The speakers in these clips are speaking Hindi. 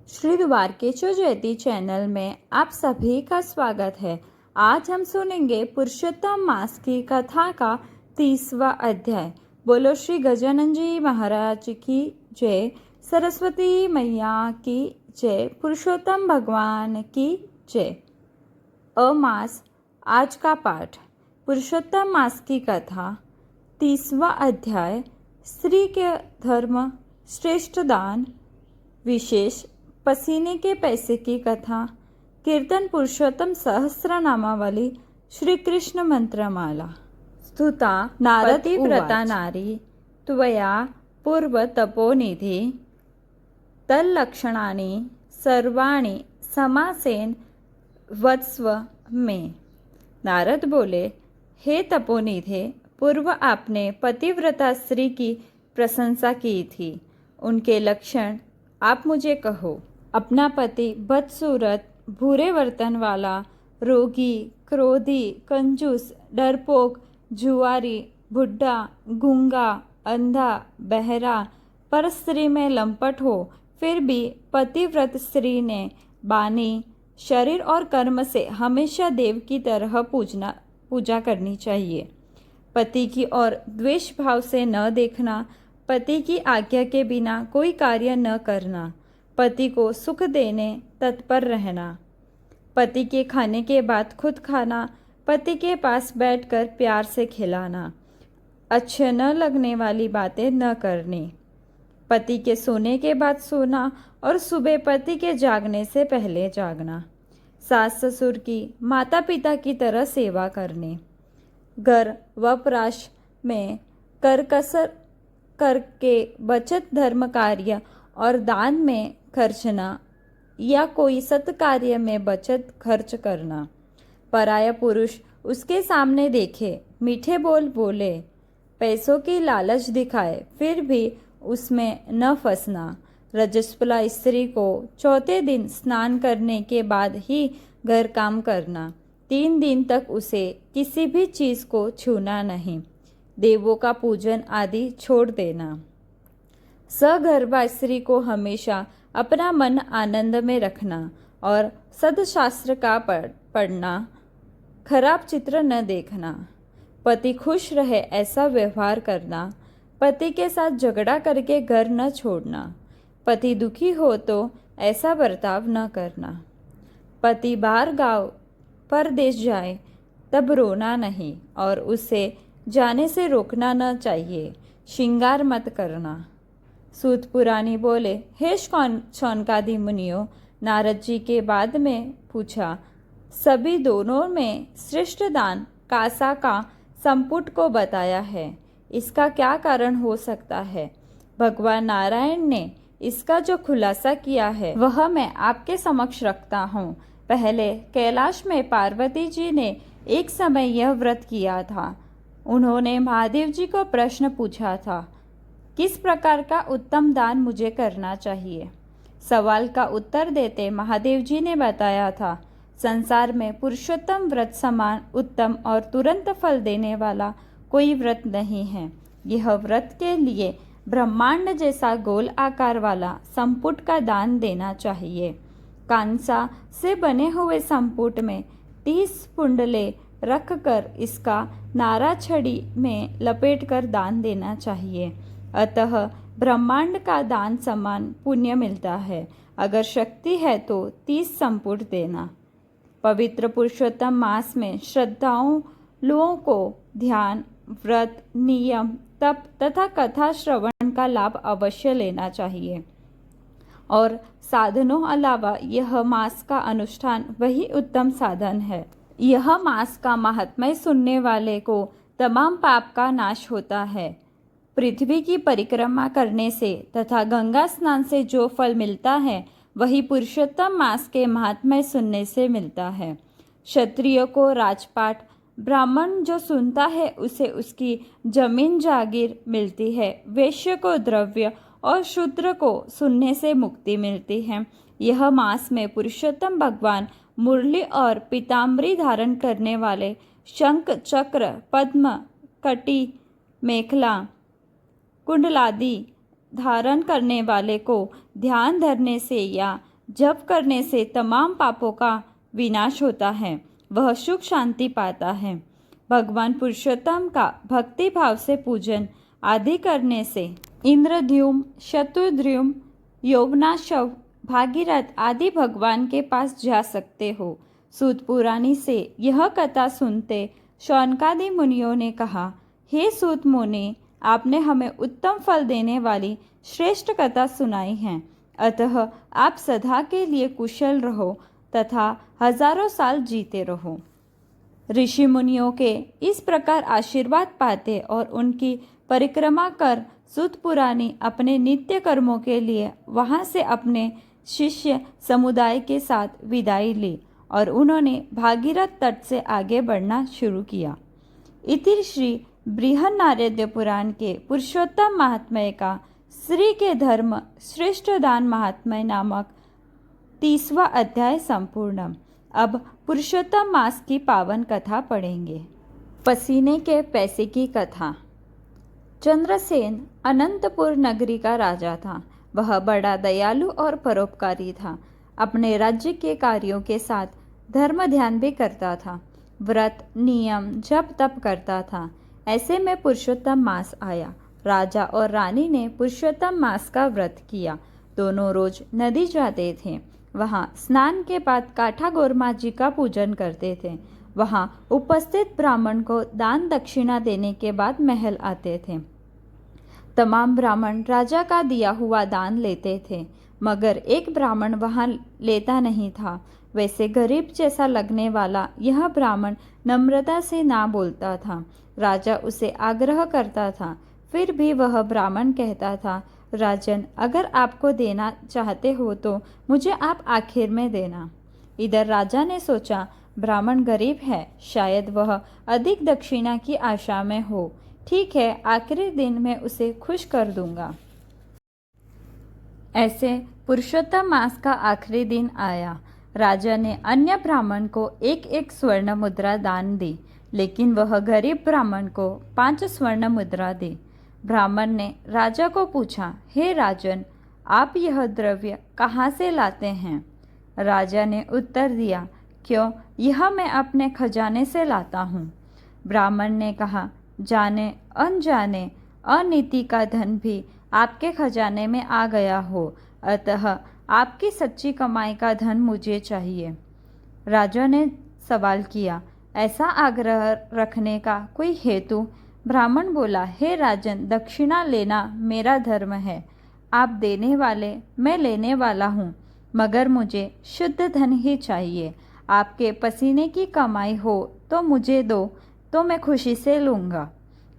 श्री द्वारकेश्वर जयती चैनल में आप सभी का स्वागत है। आज हम सुनेंगे पुरुषोत्तम मास की कथा का 30वां अध्याय। बोलो श्री गजानन जी महाराज की जय, सरस्वती मैया की जय, पुरुषोत्तम भगवान की जय। अमास आज का पाठ। पुरुषोत्तम मास की कथा 30वां अध्याय। स्त्री के धर्म श्रेष्ठ दान, विशेष पसीने के पैसे की कथा, कीर्तन पुरुषोत्तम सहस्र नामावली, श्री कृष्ण मंत्रमाला। स्तुता नारद व्रता नारी त्वया पूर्व तपोनिधि तल्लक्षणानि सर्वाणि समासेन वत्स्व में। नारद बोले, हे तपोनिधे, पूर्व आपने पतिव्रता स्त्री की प्रशंसा की थी, उनके लक्षण आप मुझे कहो। अपना पति बदसूरत, भूरे वर्तन वाला, रोगी, क्रोधी, कंजूस, डरपोक, जुआरी, बुढ़ा, गूंगा, अंधा, बहरा, पर स्त्री में लंपट हो, फिर भी पतिव्रत स्त्री ने बानी शरीर और कर्म से हमेशा देव की तरह पूजा करनी चाहिए। पति की ओर द्वेष भाव से न देखना, पति की आज्ञा के बिना कोई कार्य न करना, पति को सुख देने तत्पर रहना, पति के खाने के बाद खुद खाना, पति के पास बैठकर प्यार से खिलाना, अच्छे न लगने वाली बातें न करनी, पति के सोने के बाद सोना और सुबह पति के जागने से पहले जागना, सास ससुर की, माता पिता की तरह सेवा करनी, घर वपराश में करकसर करके बचत धर्म कार्य और दान में खर्चना या कोई सत्कार्य में बचत खर्च करना, पराया पुरुष उसके सामने देखे, मीठे बोल बोले, पैसों की लालच दिखाए, फिर भी उसमें न फंसना, रजस्वला स्त्री को चौथे दिन स्नान करने के बाद ही घर काम करना, 3 दिन तक उसे किसी भी चीज़ को छूना नहीं, देवों का पूजन आदि छोड़ देना। सगर्भा स्त्री को हमेशा अपना मन आनंद में रखना और सदशास्त्र का पढ़ना, खराब चित्र न देखना, पति खुश रहे ऐसा व्यवहार करना, पति के साथ झगड़ा करके घर न छोड़ना, पति दुखी हो तो ऐसा बर्ताव न करना, पति बाहर गांव परदेश जाए तब रोना नहीं और उसे जाने से रोकना न चाहिए, श्रृंगार मत करना। सूत पुरानी बोले, हे शौनकादि मुनियों, नारद जी के बाद में पूछा, सभी दोनों में श्रेष्ठ दान कासा का संपुट को बताया है, इसका क्या कारण हो सकता है? भगवान नारायण ने इसका जो खुलासा किया है वह मैं आपके समक्ष रखता हूँ। पहले कैलाश में पार्वती जी ने एक समय यह व्रत किया था। उन्होंने महादेव जी को प्रश्न पूछा था, किस प्रकार का उत्तम दान मुझे करना चाहिए? सवाल का उत्तर देते महादेव जी ने बताया था, संसार में पुरुषोत्तम व्रत समान उत्तम और तुरंत फल देने वाला कोई व्रत नहीं है। यह व्रत के लिए ब्रह्मांड जैसा गोल आकार वाला संपुट का दान देना चाहिए। कांसा से बने हुए संपुट में 30 पुंडले रखकर इसका नारा छड़ी में लपेटकर दान देना चाहिए। अतः ब्रह्मांड का दान समान पुण्य मिलता है। अगर शक्ति है तो 30 संपुट देना। पवित्र पुरुषोत्तम मास में श्रद्धालुओं को ध्यान, व्रत, नियम, तप तथा कथा श्रवण का लाभ अवश्य लेना चाहिए और साधनों अलावा यह मास का अनुष्ठान वही उत्तम साधन है। यह मास का महात्म्य सुनने वाले को तमाम पाप का नाश होता है। पृथ्वी की परिक्रमा करने से तथा गंगा स्नान से जो फल मिलता है वही पुरुषोत्तम मास के महात्म्य सुनने से मिलता है। क्षत्रिय को राजपाट, ब्राह्मण जो सुनता है उसे उसकी जमीन जागीर मिलती है, वैश्य को द्रव्य और शूद्र को सुनने से मुक्ति मिलती है। यह मास में पुरुषोत्तम भगवान मुरली और पीताम्बरी धारण करने वाले, शंख, चक्र, पद्म, कटी, मेखला, कुंडलादि धारण करने वाले को ध्यान धरने से या जप करने से तमाम पापों का विनाश होता है, वह सुख शांति पाता है। भगवान पुरुषोत्तम का भक्ति भाव से पूजन आदि करने से इंद्रद्युम्न, शत्रुद्युम्न, यौवनाशव, भागीरथ आदि भगवान के पास जा सकते हो। सूत पुराणी से यह कथा सुनते शौनकादि मुनियों ने कहा, हे सूत मुनि, आपने हमें उत्तम फल देने वाली श्रेष्ठ कथा सुनाई है, अतः आप सदा के लिए कुशल रहो तथा हजारों साल जीते रहो। ऋषि मुनियों के इस प्रकार आशीर्वाद पाते और उनकी परिक्रमा कर सूत पुराणी अपने नित्य कर्मों के लिए वहाँ से अपने शिष्य समुदाय के साथ विदाई ली और उन्होंने भागीरथ तट से आगे बढ़ना शुरू किया। इति श्री बृहन्नारद पुराण के पुरुषोत्तम महात्म्य का श्री के धर्म श्रेष्ठ दान महात्म्य नामक 30वां अध्याय संपूर्ण। अब पुरुषोत्तम मास की पावन कथा पढ़ेंगे। पसीने के पैसे की कथा। चंद्रसेन अनंतपुर नगरी का राजा था। वह बड़ा दयालु और परोपकारी था। अपने राज्य के कार्यों के साथ धर्म ध्यान भी करता था। व्रत नियम जप तप करता था। ऐसे में पुरुषोत्तम मास आया। राजा और रानी ने पुरुषोत्तम मास का व्रत किया। दोनों रोज नदी जाते थे। वहाँ स्नान के बाद काठा गोरमा जी का पूजन करते थे। वहाँ उपस्थित ब्राह्मण को दान दक्षिणा देने के बाद महल आते थे। तमाम ब्राह्मण राजा का दिया हुआ दान लेते थे, मगर एक ब्राह्मण वहाँ लेता नहीं था। वैसे गरीब जैसा लगने वाला यह ब्राह्मण नम्रता से ना बोलता था। राजा उसे आग्रह करता था, फिर भी वह ब्राह्मण कहता था, राजन, अगर आपको देना चाहते हो तो मुझे आप आखिर में देना। इधर राजा ने सोचा, ब्राह्मण गरीब है, शायद वह अधिक दक्षिणा की आशा में हो। ठीक है, आखिरी दिन में उसे खुश कर दूंगा। ऐसे पुरुषोत्तम मास का आखिरी दिन आया। राजा ने अन्य ब्राह्मण को एक एक स्वर्ण मुद्रा दान दी, लेकिन वह गरीब ब्राह्मण को 5 स्वर्ण मुद्रा दी। ब्राह्मण ने राजा को पूछा, हे राजन, आप यह द्रव्य कहाँ से लाते हैं? राजा ने उत्तर दिया, क्यों, यह मैं अपने खजाने से लाता हूँ। ब्राह्मण ने कहा, जाने अनजाने अनीति का धन भी आपके खजाने में आ गया हो, अतः आपकी सच्ची कमाई का धन मुझे चाहिए। राजा ने सवाल किया, ऐसा आग्रह रखने का कोई हेतु? ब्राह्मण बोला, हे राजन, दक्षिणा लेना मेरा धर्म है। आप देने वाले, मैं लेने वाला हूँ, मगर मुझे शुद्ध धन ही चाहिए। आपके पसीने की कमाई हो तो मुझे दो, तो मैं खुशी से लूँगा।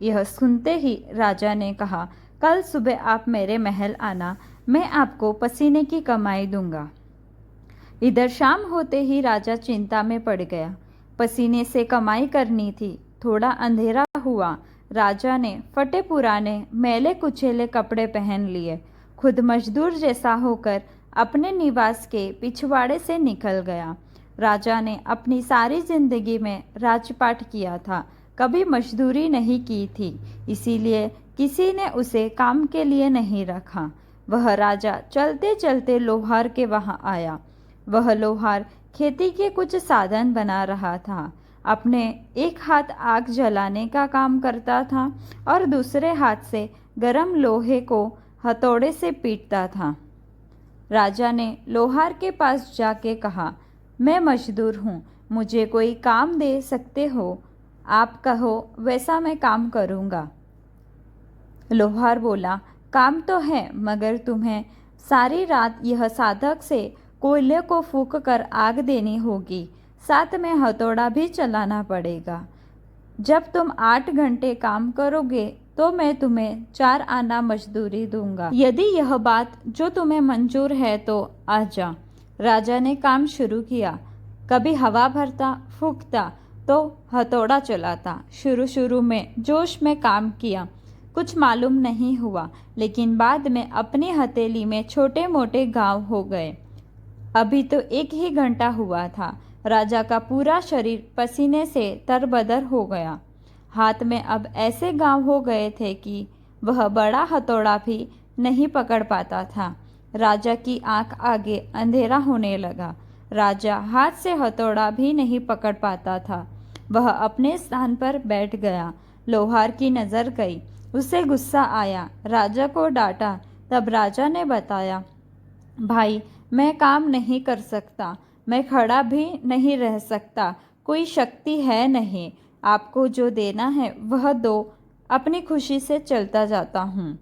यह सुनते ही राजा ने कहा, कल सुबह आप मेरे महल आना, मैं आपको पसीने की कमाई दूंगा। इधर शाम होते ही राजा चिंता में पड़ गया। पसीने से कमाई करनी थी। थोड़ा अंधेरा हुआ। राजा ने फटे पुराने मैले कुचेले कपड़े पहन लिए। खुद मजदूर जैसा होकर अपने निवास के पिछवाड़े से निकल गया। राजा ने अपनी सारी जिंदगी में राजपाट किया था, कभी मजदूरी नहीं की थी, इसीलिए किसी ने उसे काम के लिए नहीं रखा। वह राजा चलते चलते लोहार के वहाँ आया। वह लोहार खेती के कुछ साधन बना रहा था। अपने एक हाथ आग जलाने का काम करता था और दूसरे हाथ से गरम लोहे को हथौड़े से पीटता था। राजा ने लोहार के पास जाके कहा, मैं मजदूर हूँ, मुझे कोई काम दे सकते हो? आप कहो वैसा मैं काम करूँगा। लोहार बोला, काम तो है, मगर तुम्हें सारी रात यह साधक से कोयले को फूंक कर आग देनी होगी, साथ में हथौड़ा भी चलाना पड़ेगा। जब तुम 8 घंटे काम करोगे तो मैं तुम्हें 4 आना मजदूरी दूंगा। यदि यह बात जो तुम्हें मंजूर है तो आ जा। राजा ने काम शुरू किया। कभी हवा भरता, फूंकता तो हथौड़ा चलाता। शुरू में जोश में काम किया, कुछ मालूम नहीं हुआ, लेकिन बाद में अपनी हथेली में छोटे मोटे घाव हो गए। अभी तो 1 ही घंटा हुआ था। राजा का पूरा शरीर पसीने से तरबतर हो गया। हाथ में अब ऐसे घाव हो गए थे कि वह बड़ा हथौड़ा भी नहीं पकड़ पाता था। राजा की आंख आगे अंधेरा होने लगा। राजा हाथ से हथौड़ा भी नहीं पकड़ पाता था। वह अपने स्थान पर बैठ गया। लोहार की नज़र गई। उसे गुस्सा आया। राजा को डांटा। तब राजा ने बताया, भाई, मैं काम नहीं कर सकता, मैं खड़ा भी नहीं रह सकता, कोई शक्ति है नहीं। आपको जो देना है वह दो, अपनी खुशी से चलता जाता हूँ।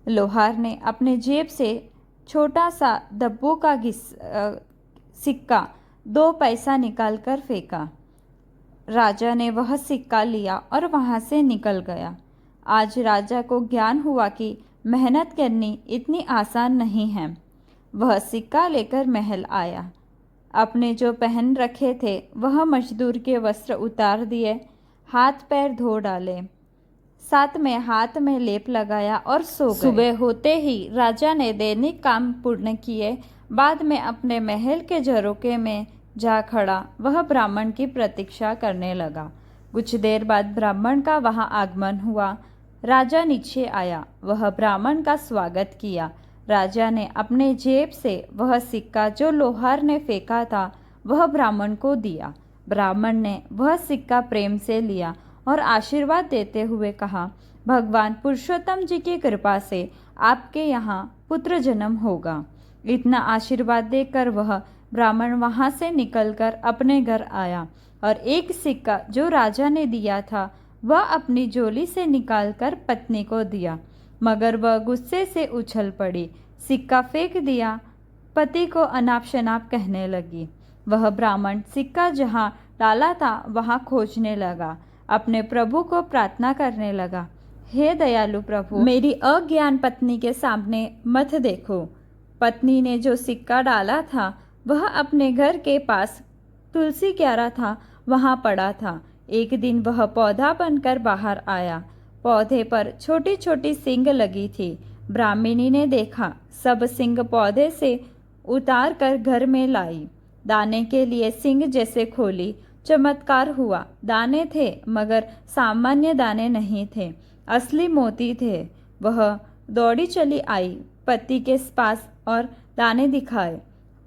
लोहार ने अपने जेब से छोटा सा डब्बू का सिक्का 2 पैसा निकाल कर फेंका। राजा ने वह सिक्का लिया और वहाँ से निकल गया। आज राजा को ज्ञान हुआ कि मेहनत करनी इतनी आसान नहीं है। वह सिक्का लेकर महल आया। अपने जो पहन रखे थे वह मजदूर के वस्त्र उतार दिए, हाथ पैर धो डाले, साथ में हाथ में लेप लगाया और सो गए। सुबह होते ही राजा ने दैनिक काम पूर्ण किए। बाद में अपने महल के झरोखे में जा खड़ा वह ब्राह्मण की प्रतीक्षा करने लगा। कुछ देर बाद ब्राह्मण का वहां आगमन हुआ। राजा नीचे आया। वह ब्राह्मण का स्वागत किया। राजा ने अपने जेब से वह सिक्का जो लोहार ने फेंका था वह ब्राह्मण को दिया। ब्राह्मण ने वह सिक्का प्रेम से लिया और आशीर्वाद देते हुए कहा, भगवान पुरुषोत्तम जी की कृपा से आपके यहाँ पुत्र जन्म होगा। इतना आशीर्वाद देकर वह ब्राह्मण वहाँ से निकलकर अपने घर आया और एक सिक्का जो राजा ने दिया था वह अपनी झोली से निकालकर पत्नी को दिया, मगर वह गुस्से से उछल पड़ी, सिक्का फेंक दिया। पति को अनाप शनाप कहने लगी। वह ब्राह्मण सिक्का जहाँ डाला था वहाँ खोजने लगा। अपने प्रभु को प्रार्थना करने लगा, हे दयालु प्रभु, मेरी अज्ञान पत्नी के सामने मत देखो। पत्नी ने जो सिक्का डाला था वह अपने घर के पास तुलसी क्यारा था, वहाँ पड़ा था। एक दिन वह पौधा बनकर बाहर आया। पौधे पर छोटी छोटी सींग लगी थी। ब्राह्मणी ने देखा, सब सींग पौधे से उतार कर घर में लाई। दाने के लिए सींग जैसे खोली, चमत्कार हुआ। दाने थे मगर सामान्य दाने नहीं थे, असली मोती थे। वह दौड़ी चली आई पति के पास और दाने दिखाए।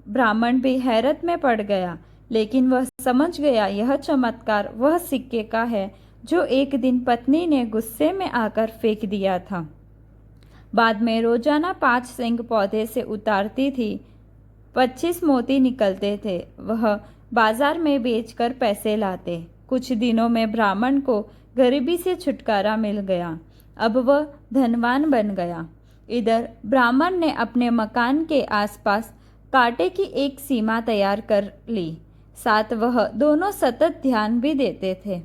ब्राह्मण भी हैरत में पड़ गया, लेकिन वह समझ गया यह चमत्कार वह सिक्के का है जो एक दिन पत्नी ने गुस्से में आकर फेंक दिया था। बाद में रोजाना 5 सींग पौधे से उतारती थी। 25 मोती निकलते थे। वह बाजार में बेचकर पैसे लाते। कुछ दिनों में ब्राह्मण को गरीबी से छुटकारा मिल गया। अब वह धनवान बन गया। इधर ब्राह्मण ने अपने मकान के आसपास कांटे की एक सीमा तैयार कर ली। साथ वह दोनों सतत ध्यान भी देते थे,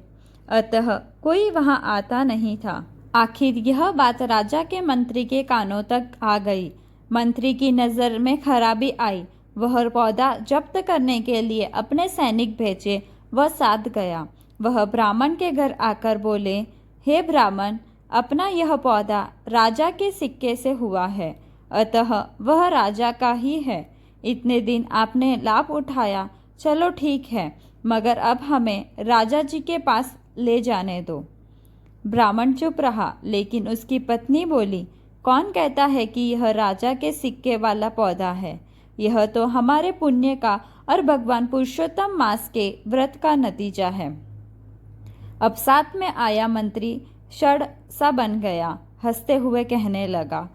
अतः कोई वहां आता नहीं था। आखिर यह बात राजा के मंत्री के कानों तक आ गई। मंत्री की नज़र में खराबी आई। वह पौधा जब्त करने के लिए अपने सैनिक भेजे। वह साथ गया। वह ब्राह्मण के घर आकर बोले, हे ब्राह्मण, अपना यह पौधा राजा के सिक्के से हुआ है, अतः वह राजा का ही है। इतने दिन आपने लाभ उठाया, चलो ठीक है, मगर अब हमें राजा जी के पास ले जाने दो। ब्राह्मण चुप रहा, लेकिन उसकी पत्नी बोली, कौन कहता है कि यह राजा के सिक्के वाला पौधा है? यह तो हमारे पुण्य का और भगवान पुरुषोत्तम मास के व्रत का नतीजा है। अब साथ में आया मंत्री षड सा बन गया। हंसते हुए कहने लगा,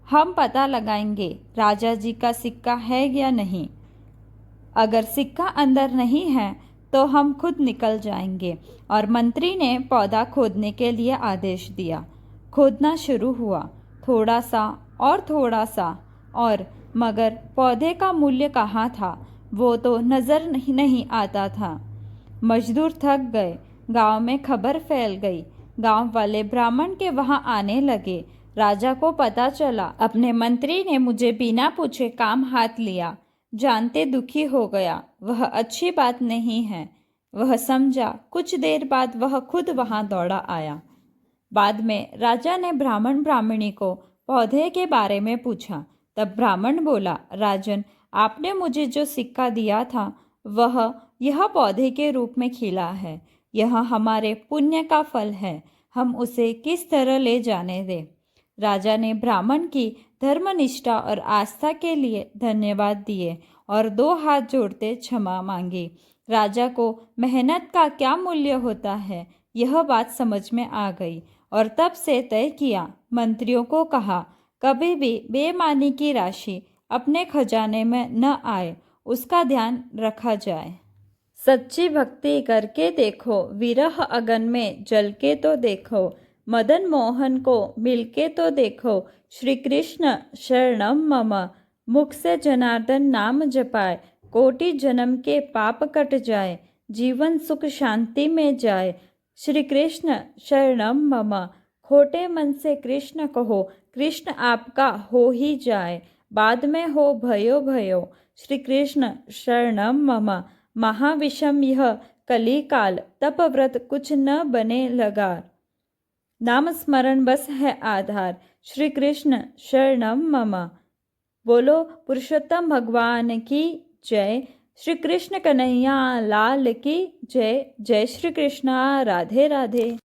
हम पता लगाएंगे राजा जी का सिक्का है या नहीं। अगर सिक्का अंदर नहीं है तो हम खुद निकल जाएंगे। और मंत्री ने पौधा खोदने के लिए आदेश दिया। खोदना शुरू हुआ, थोड़ा सा और थोड़ा सा और, मगर पौधे का मूल्य कहाँ था, वो तो नज़र नहीं आता था। मजदूर थक गए। गांव में खबर फैल गई। गांव वाले ब्राह्मण के वहां आने लगे। राजा को पता चला, अपने मंत्री ने मुझे बिना पूछे काम हाथ लिया, जानते दुखी हो गया। वह अच्छी बात नहीं है, वह समझा। कुछ देर बाद वह खुद वहां दौड़ा आया। बाद में राजा ने ब्राह्मण ब्राह्मणी को पौधे के बारे में पूछा। तब ब्राह्मण बोला, राजन, आपने मुझे जो सिक्का दिया था वह यह पौधे के रूप में खिला है। यह हमारे पुण्य का फल है, हम उसे किस तरह ले जाने दें। राजा ने ब्राह्मण की धर्मनिष्ठा और आस्था के लिए धन्यवाद दिए और 2 हाथ जोड़ते क्षमा मांगी। राजा को मेहनत का क्या मूल्य होता है, यह बात समझ में आ गई और तब से तय किया, मंत्रियों को कहा, कभी भी बेईमानी की राशि अपने खजाने में न आए, उसका ध्यान रखा जाए। सच्ची भक्ति करके देखो, विरह अगन में जल के तो देखो, मदन मोहन को मिलके तो देखो, श्री कृष्ण शरणम मम, मुख से जनार्दन नाम जपाए, कोटि जन्म के पाप कट जाए, जीवन सुख शांति में जाए। श्री कृष्ण शरणम मम, खोटे मन से कृष्ण कहो, कृष्ण आपका हो ही जाए, बाद में हो भयो भयो। श्री कृष्ण शरणम मम, महाविषम यह कली काल, तप व्रत कुछ न बने लगा, नाम स्मरण बस है आधार। श्री कृष्ण शरणम मम। बोलो पुरुषोत्तम भगवान की जय। श्री कृष्ण कन्हैया लाल की जय। जय श्री कृष्ण। राधे राधे।